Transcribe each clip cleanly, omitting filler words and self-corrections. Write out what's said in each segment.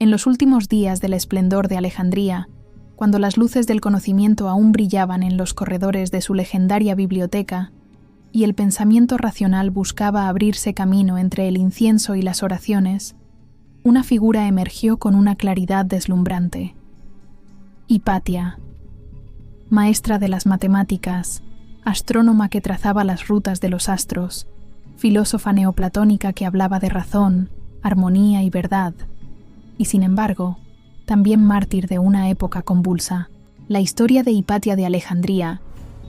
En los últimos días del esplendor de Alejandría, cuando las luces del conocimiento aún brillaban en los corredores de su legendaria biblioteca y el pensamiento racional buscaba abrirse camino entre el incienso y las oraciones, una figura emergió con una claridad deslumbrante. Hipatia, maestra de las matemáticas, astrónoma que trazaba las rutas de los astros, filósofa neoplatónica que hablaba de razón, armonía y verdad, y sin embargo, también mártir de una época convulsa. La historia de Hipatia de Alejandría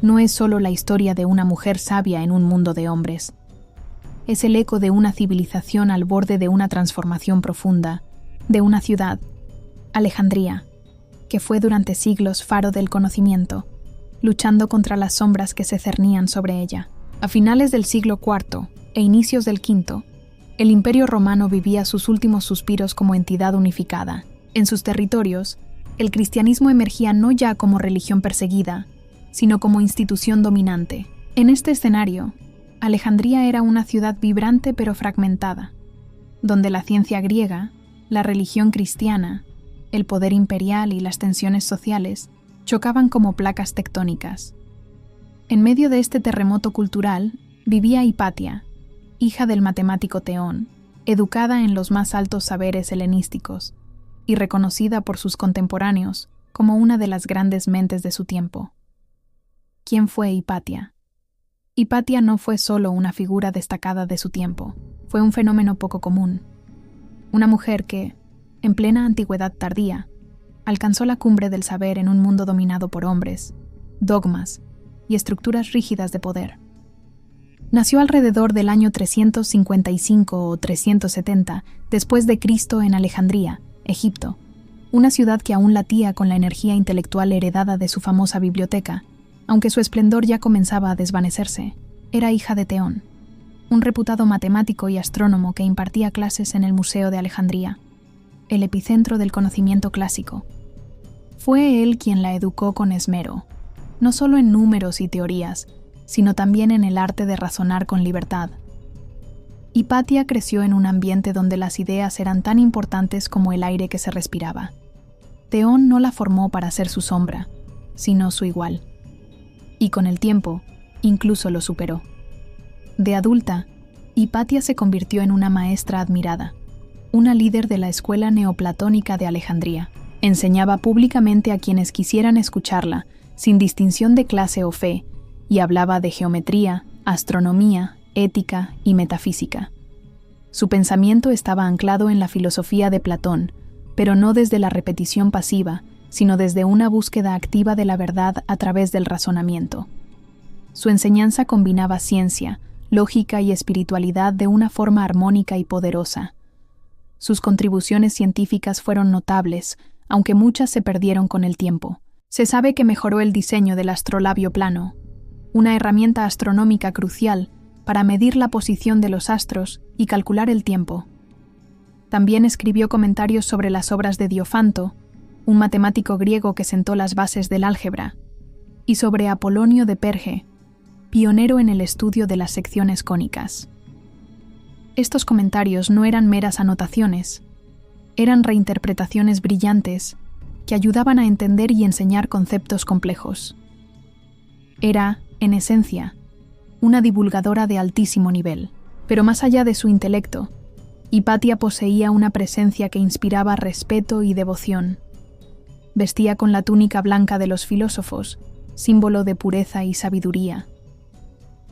no es solo la historia de una mujer sabia en un mundo de hombres. Es el eco de una civilización al borde de una transformación profunda, de una ciudad, Alejandría, que fue durante siglos faro del conocimiento, luchando contra las sombras que se cernían sobre ella. A finales del siglo IV e inicios del V, el Imperio Romano vivía sus últimos suspiros como entidad unificada. En sus territorios, el cristianismo emergía no ya como religión perseguida, sino como institución dominante. En este escenario, Alejandría era una ciudad vibrante pero fragmentada, donde la ciencia griega, la religión cristiana, el poder imperial y las tensiones sociales chocaban como placas tectónicas. En medio de este terremoto cultural vivía Hipatia, hija del matemático Teón, educada en los más altos saberes helenísticos y reconocida por sus contemporáneos como una de las grandes mentes de su tiempo. ¿Quién fue Hipatia? Hipatia no fue solo una figura destacada de su tiempo, fue un fenómeno poco común. Una mujer que, en plena antigüedad tardía, alcanzó la cumbre del saber en un mundo dominado por hombres, dogmas y estructuras rígidas de poder. Nació alrededor del año 355 o 370 después de Cristo en Alejandría, Egipto, una ciudad que aún latía con la energía intelectual heredada de su famosa biblioteca, aunque su esplendor ya comenzaba a desvanecerse. Era hija de Teón, un reputado matemático y astrónomo que impartía clases en el Museo de Alejandría, el epicentro del conocimiento clásico. Fue él quien la educó con esmero, no solo en números y teorías, sino también en el arte de razonar con libertad. Hipatia creció en un ambiente donde las ideas eran tan importantes como el aire que se respiraba. Teón no la formó para ser su sombra, sino su igual. Y con el tiempo, incluso lo superó. De adulta, Hipatia se convirtió en una maestra admirada, una líder de la escuela neoplatónica de Alejandría. Enseñaba públicamente a quienes quisieran escucharla, sin distinción de clase o fe, y hablaba de geometría, astronomía, ética y metafísica. Su pensamiento estaba anclado en la filosofía de Platón, pero no desde la repetición pasiva, sino desde una búsqueda activa de la verdad a través del razonamiento. Su enseñanza combinaba ciencia, lógica y espiritualidad de una forma armónica y poderosa. Sus contribuciones científicas fueron notables, aunque muchas se perdieron con el tiempo. Se sabe que mejoró el diseño del astrolabio plano, una herramienta astronómica crucial para medir la posición de los astros y calcular el tiempo. También escribió comentarios sobre las obras de Diofanto, un matemático griego que sentó las bases del álgebra, y sobre Apolonio de Perge, pionero en el estudio de las secciones cónicas. Estos comentarios no eran meras anotaciones, eran reinterpretaciones brillantes que ayudaban a entender y enseñar conceptos complejos. Era, en esencia, una divulgadora de altísimo nivel, pero más allá de su intelecto, Hipatia poseía una presencia que inspiraba respeto y devoción. Vestía con la túnica blanca de los filósofos, símbolo de pureza y sabiduría.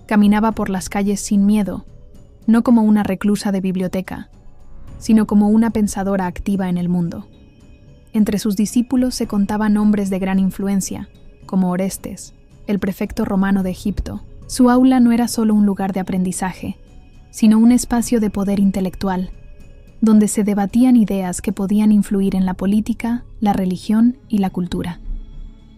Caminaba por las calles sin miedo, no como una reclusa de biblioteca, sino como una pensadora activa en el mundo. Entre sus discípulos se contaban hombres de gran influencia, como Orestes, el prefecto romano de Egipto. Su aula no era solo un lugar de aprendizaje, sino un espacio de poder intelectual, donde se debatían ideas que podían influir en la política, la religión y la cultura.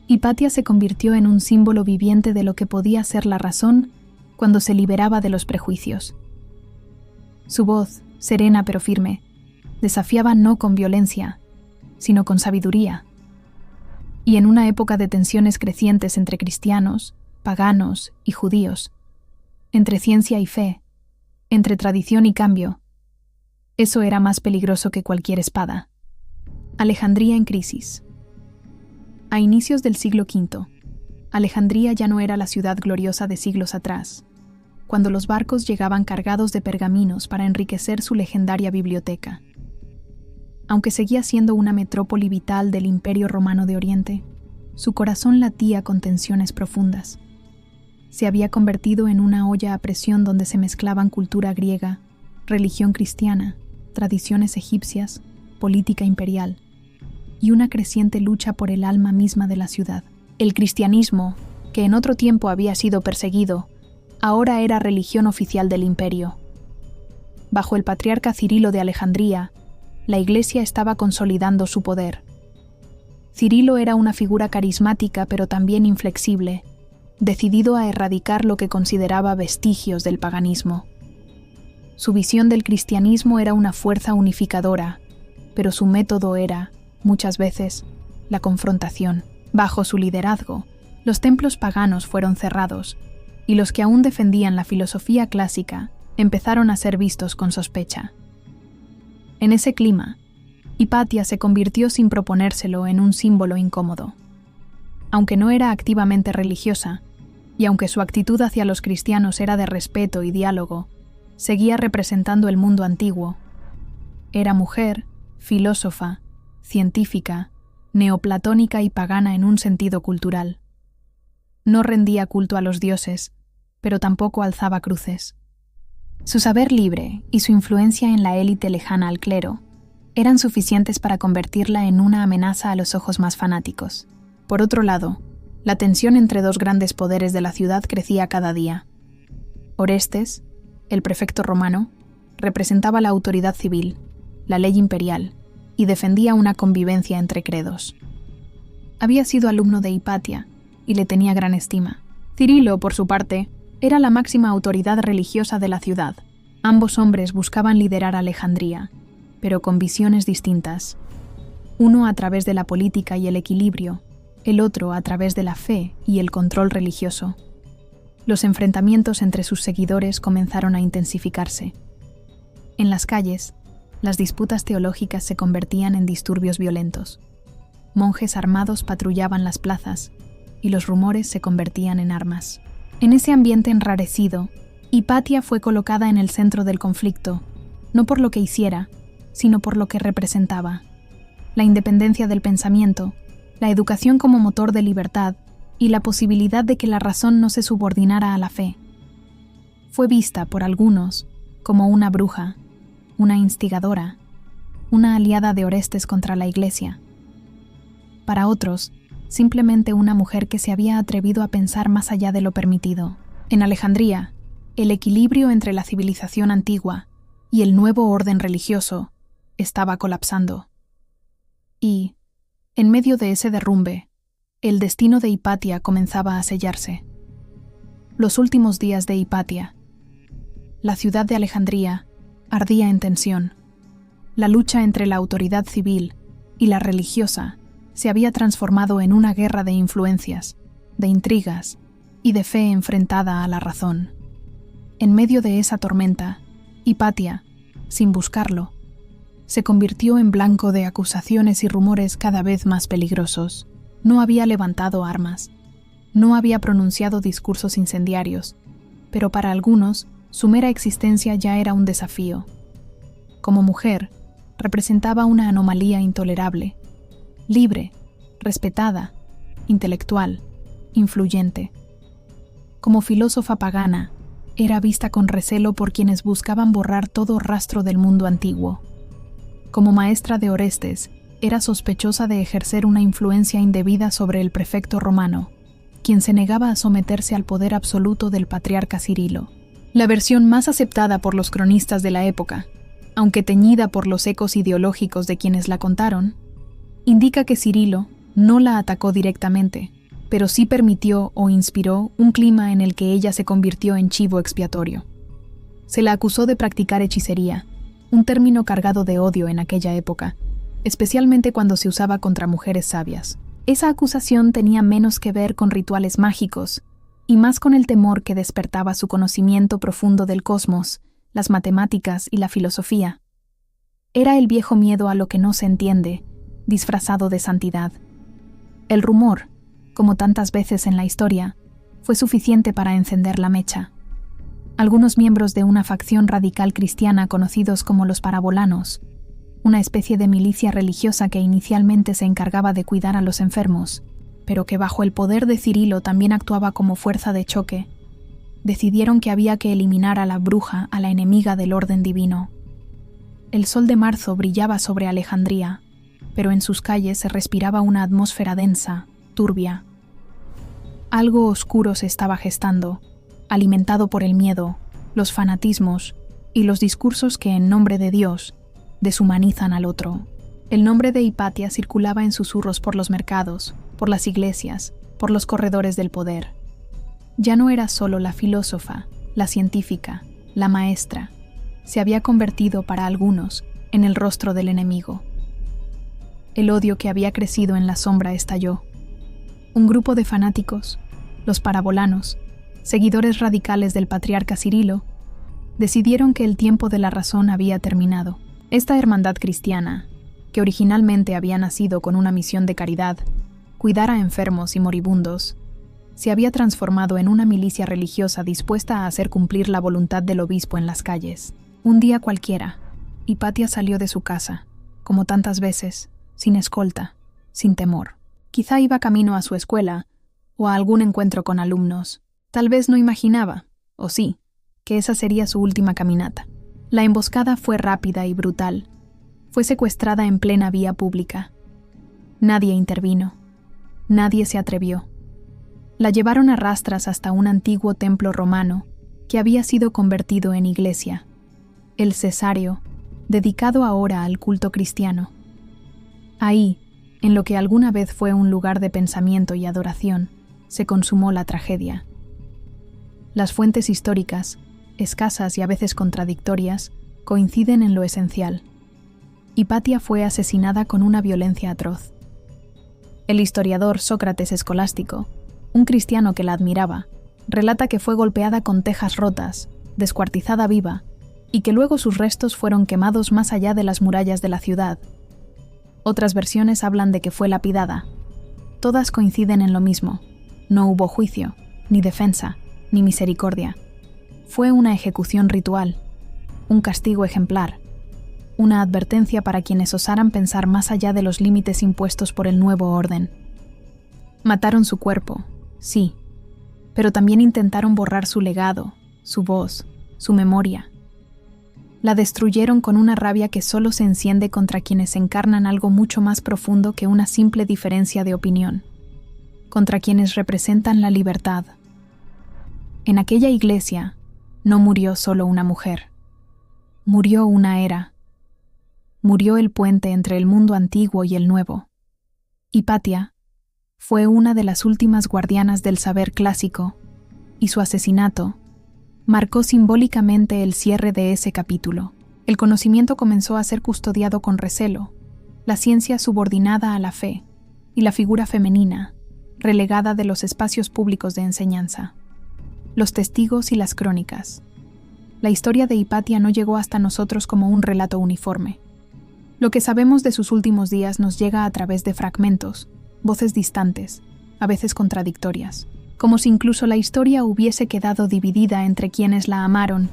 Hipatia se convirtió en un símbolo viviente de lo que podía ser la razón cuando se liberaba de los prejuicios. Su voz, serena pero firme, desafiaba no con violencia, sino con sabiduría. Y en una época de tensiones crecientes entre cristianos, paganos y judíos, entre ciencia y fe, entre tradición y cambio, eso era más peligroso que cualquier espada. Alejandría en crisis. A inicios del siglo V, Alejandría ya no era la ciudad gloriosa de siglos atrás, cuando los barcos llegaban cargados de pergaminos para enriquecer su legendaria biblioteca. Aunque seguía siendo una metrópoli vital del Imperio Romano de Oriente, su corazón latía con tensiones profundas. Se había convertido en una olla a presión donde se mezclaban cultura griega, religión cristiana, tradiciones egipcias, política imperial y una creciente lucha por el alma misma de la ciudad. El cristianismo, que en otro tiempo había sido perseguido, ahora era religión oficial del imperio. Bajo el patriarca Cirilo de Alejandría, la Iglesia estaba consolidando su poder. Cirilo era una figura carismática pero también inflexible, decidido a erradicar lo que consideraba vestigios del paganismo. Su visión del cristianismo era una fuerza unificadora, pero su método era, muchas veces, la confrontación. Bajo su liderazgo, los templos paganos fueron cerrados, y los que aún defendían la filosofía clásica empezaron a ser vistos con sospecha. En ese clima, Hipatia se convirtió sin proponérselo en un símbolo incómodo. Aunque no era activamente religiosa, y aunque su actitud hacia los cristianos era de respeto y diálogo, seguía representando el mundo antiguo. Era mujer, filósofa, científica, neoplatónica y pagana en un sentido cultural. No rendía culto a los dioses, pero tampoco alzaba cruces. Su saber libre y su influencia en la élite lejana al clero eran suficientes para convertirla en una amenaza a los ojos más fanáticos. Por otro lado, la tensión entre dos grandes poderes de la ciudad crecía cada día. Orestes, el prefecto romano, representaba la autoridad civil, la ley imperial, y defendía una convivencia entre credos. Había sido alumno de Hipatia y le tenía gran estima. Cirilo, por su parte, era la máxima autoridad religiosa de la ciudad. Ambos hombres buscaban liderar Alejandría, pero con visiones distintas. Uno a través de la política y el equilibrio, el otro a través de la fe y el control religioso. Los enfrentamientos entre sus seguidores comenzaron a intensificarse. En las calles, las disputas teológicas se convertían en disturbios violentos. Monjes armados patrullaban las plazas y los rumores se convertían en armas. En ese ambiente enrarecido, Hipatia fue colocada en el centro del conflicto, no por lo que hiciera, sino por lo que representaba: la independencia del pensamiento, la educación como motor de libertad y la posibilidad de que la razón no se subordinara a la fe. Fue vista por algunos como una bruja, una instigadora, una aliada de Orestes contra la Iglesia. Para otros, simplemente una mujer que se había atrevido a pensar más allá de lo permitido. En Alejandría, el equilibrio entre la civilización antigua y el nuevo orden religioso estaba colapsando. Y, en medio de ese derrumbe, el destino de Hipatia comenzaba a sellarse. Los últimos días de Hipatia. La ciudad de Alejandría ardía en tensión. La lucha entre la autoridad civil y la religiosa se había transformado en una guerra de influencias, de intrigas y de fe enfrentada a la razón. En medio de esa tormenta, Hipatia, sin buscarlo, se convirtió en blanco de acusaciones y rumores cada vez más peligrosos. No había levantado armas, no había pronunciado discursos incendiarios, pero para algunos, su mera existencia ya era un desafío. Como mujer, representaba una anomalía intolerable, libre, respetada, intelectual, influyente. Como filósofa pagana, era vista con recelo por quienes buscaban borrar todo rastro del mundo antiguo. Como maestra de Orestes, era sospechosa de ejercer una influencia indebida sobre el prefecto romano, quien se negaba a someterse al poder absoluto del patriarca Cirilo. La versión más aceptada por los cronistas de la época, aunque teñida por los ecos ideológicos de quienes la contaron, indica que Cirilo no la atacó directamente, pero sí permitió o inspiró un clima en el que ella se convirtió en chivo expiatorio. Se la acusó de practicar hechicería, un término cargado de odio en aquella época, especialmente cuando se usaba contra mujeres sabias. Esa acusación tenía menos que ver con rituales mágicos y más con el temor que despertaba su conocimiento profundo del cosmos, las matemáticas y la filosofía. Era el viejo miedo a lo que no se entiende, disfrazado de santidad. El rumor, como tantas veces en la historia, fue suficiente para encender la mecha. Algunos miembros de una facción radical cristiana conocidos como los parabolanos, una especie de milicia religiosa que inicialmente se encargaba de cuidar a los enfermos, pero que bajo el poder de Cirilo también actuaba como fuerza de choque, decidieron que había que eliminar a la bruja, a la enemiga del orden divino. El sol de marzo brillaba sobre Alejandría, pero en sus calles se respiraba una atmósfera densa, turbia. Algo oscuro se estaba gestando, alimentado por el miedo, los fanatismos y los discursos que en nombre de Dios deshumanizan al otro. El nombre de Hipatia circulaba en susurros por los mercados, por las iglesias, por los corredores del poder. Ya no era solo la filósofa, la científica, la maestra. Se había convertido para algunos en el rostro del enemigo. El odio que había crecido en la sombra estalló. Un grupo de fanáticos, los parabolanos, seguidores radicales del patriarca Cirilo, decidieron que el tiempo de la razón había terminado. Esta hermandad cristiana, que originalmente había nacido con una misión de caridad, cuidar a enfermos y moribundos, se había transformado en una milicia religiosa dispuesta a hacer cumplir la voluntad del obispo en las calles. Un día cualquiera, Hipatia salió de su casa, como tantas veces, sin escolta, sin temor. Quizá iba camino a su escuela o a algún encuentro con alumnos. Tal vez no imaginaba, o sí, que esa sería su última caminata. La emboscada fue rápida y brutal. Fue secuestrada en plena vía pública. Nadie intervino. Nadie se atrevió. La llevaron a rastras hasta un antiguo templo romano que había sido convertido en iglesia, el Cesáreo, dedicado ahora al culto cristiano. Ahí, en lo que alguna vez fue un lugar de pensamiento y adoración, se consumó la tragedia. Las fuentes históricas, escasas y a veces contradictorias, coinciden en lo esencial. Hipatia fue asesinada con una violencia atroz. El historiador Sócrates Escolástico, un cristiano que la admiraba, relata que fue golpeada con tejas rotas, descuartizada viva, y que luego sus restos fueron quemados más allá de las murallas de la ciudad. Otras versiones hablan de que fue lapidada. Todas coinciden en lo mismo. No hubo juicio, ni defensa, ni misericordia. Fue una ejecución ritual, un castigo ejemplar, una advertencia para quienes osaran pensar más allá de los límites impuestos por el nuevo orden. Mataron su cuerpo, sí, pero también intentaron borrar su legado, su voz, su memoria. La destruyeron con una rabia que solo se enciende contra quienes encarnan algo mucho más profundo que una simple diferencia de opinión, contra quienes representan la libertad. En aquella iglesia no murió solo una mujer, murió una era, murió el puente entre el mundo antiguo y el nuevo. Hipatia fue una de las últimas guardianas del saber clásico, y su asesinato marcó simbólicamente el cierre de ese capítulo. El conocimiento comenzó a ser custodiado con recelo, la ciencia subordinada a la fe, y la figura femenina, relegada de los espacios públicos de enseñanza. Los testigos y las crónicas. La historia de Hipatia no llegó hasta nosotros como un relato uniforme. Lo que sabemos de sus últimos días nos llega a través de fragmentos, voces distantes, a veces contradictorias, como si incluso la historia hubiese quedado dividida entre quienes la amaron,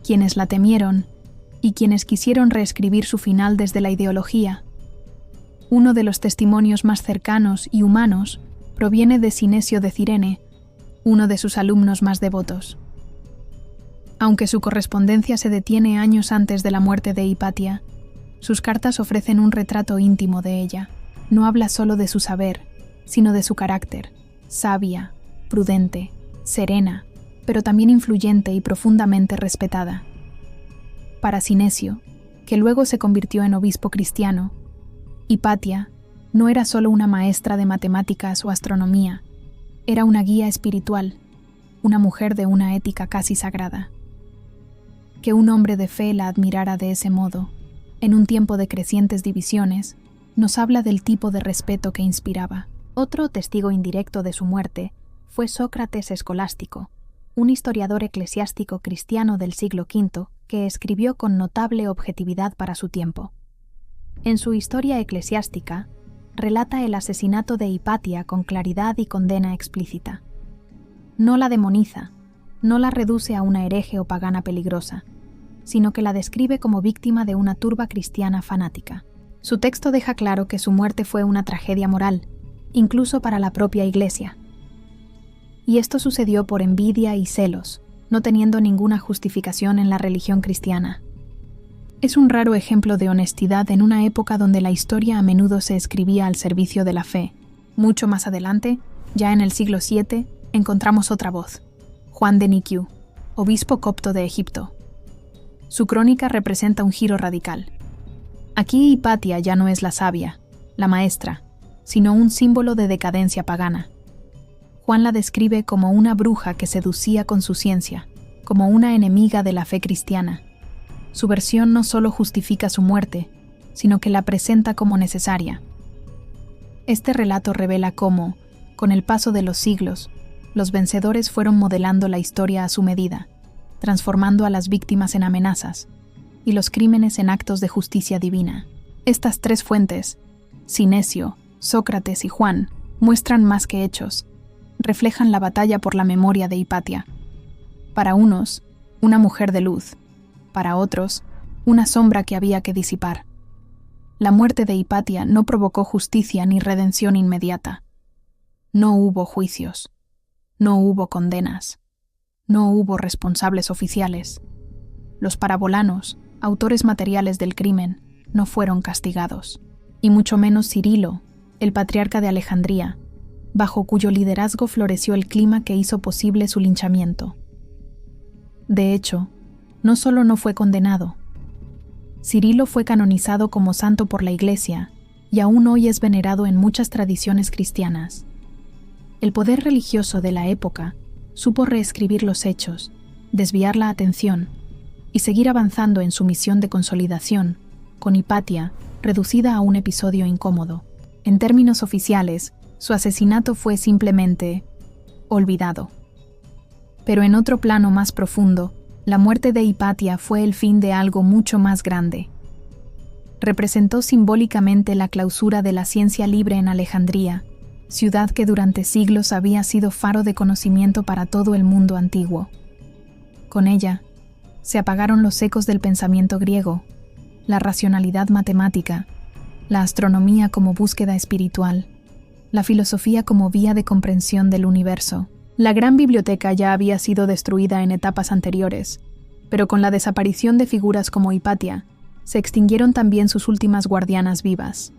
quienes la temieron y quienes quisieron reescribir su final desde la ideología. Uno de los testimonios más cercanos y humanos proviene de Sinesio de Cirene, uno de sus alumnos más devotos. Aunque su correspondencia se detiene años antes de la muerte de Hipatia, sus cartas ofrecen un retrato íntimo de ella. No habla solo de su saber, sino de su carácter, sabia, prudente, serena, pero también influyente y profundamente respetada. Para Sinesio, que luego se convirtió en obispo cristiano, Hipatia no era solo una maestra de matemáticas o astronomía, era una guía espiritual, una mujer de una ética casi sagrada. Que un hombre de fe la admirara de ese modo, en un tiempo de crecientes divisiones, nos habla del tipo de respeto que inspiraba. Otro testigo indirecto de su muerte fue Sócrates Escolástico, un historiador eclesiástico cristiano del siglo V que escribió con notable objetividad para su tiempo. En su historia eclesiástica, relata el asesinato de Hipatia con claridad y condena explícita. No la demoniza, no la reduce a una hereje o pagana peligrosa, sino que la describe como víctima de una turba cristiana fanática. Su texto deja claro que su muerte fue una tragedia moral, incluso para la propia Iglesia. Y esto sucedió por envidia y celos, no teniendo ninguna justificación en la religión cristiana. Es un raro ejemplo de honestidad en una época donde la historia a menudo se escribía al servicio de la fe. Mucho más adelante, ya en el siglo VII, encontramos otra voz, Juan de Niquiu, obispo copto de Egipto. Su crónica representa un giro radical. Aquí Hipatia ya no es la sabia, la maestra, sino un símbolo de decadencia pagana. Juan la describe como una bruja que seducía con su ciencia, como una enemiga de la fe cristiana. Su versión no solo justifica su muerte, sino que la presenta como necesaria. Este relato revela cómo, con el paso de los siglos, los vencedores fueron modelando la historia a su medida, transformando a las víctimas en amenazas y los crímenes en actos de justicia divina. Estas tres fuentes, Sinesio, Sócrates y Juan, muestran más que hechos, reflejan la batalla por la memoria de Hipatia. Para unos, una mujer de luz, para otros, una sombra que había que disipar. La muerte de Hipatia no provocó justicia ni redención inmediata. No hubo juicios, no hubo condenas, no hubo responsables oficiales. Los parabolanos, autores materiales del crimen, no fueron castigados, y mucho menos Cirilo, el patriarca de Alejandría, bajo cuyo liderazgo floreció el clima que hizo posible su linchamiento. De hecho, no solo no fue condenado, Cirilo fue canonizado como santo por la Iglesia y aún hoy es venerado en muchas tradiciones cristianas. El poder religioso de la época supo reescribir los hechos, desviar la atención y seguir avanzando en su misión de consolidación, con Hipatia reducida a un episodio incómodo. En términos oficiales, su asesinato fue simplemente olvidado. Pero en otro plano más profundo, la muerte de Hipatia fue el fin de algo mucho más grande. Representó simbólicamente la clausura de la ciencia libre en Alejandría, ciudad que durante siglos había sido faro de conocimiento para todo el mundo antiguo. Con ella, se apagaron los ecos del pensamiento griego, la racionalidad matemática, la astronomía como búsqueda espiritual, la filosofía como vía de comprensión del universo. La gran biblioteca ya había sido destruida en etapas anteriores, pero con la desaparición de figuras como Hipatia, se extinguieron también sus últimas guardianas vivas.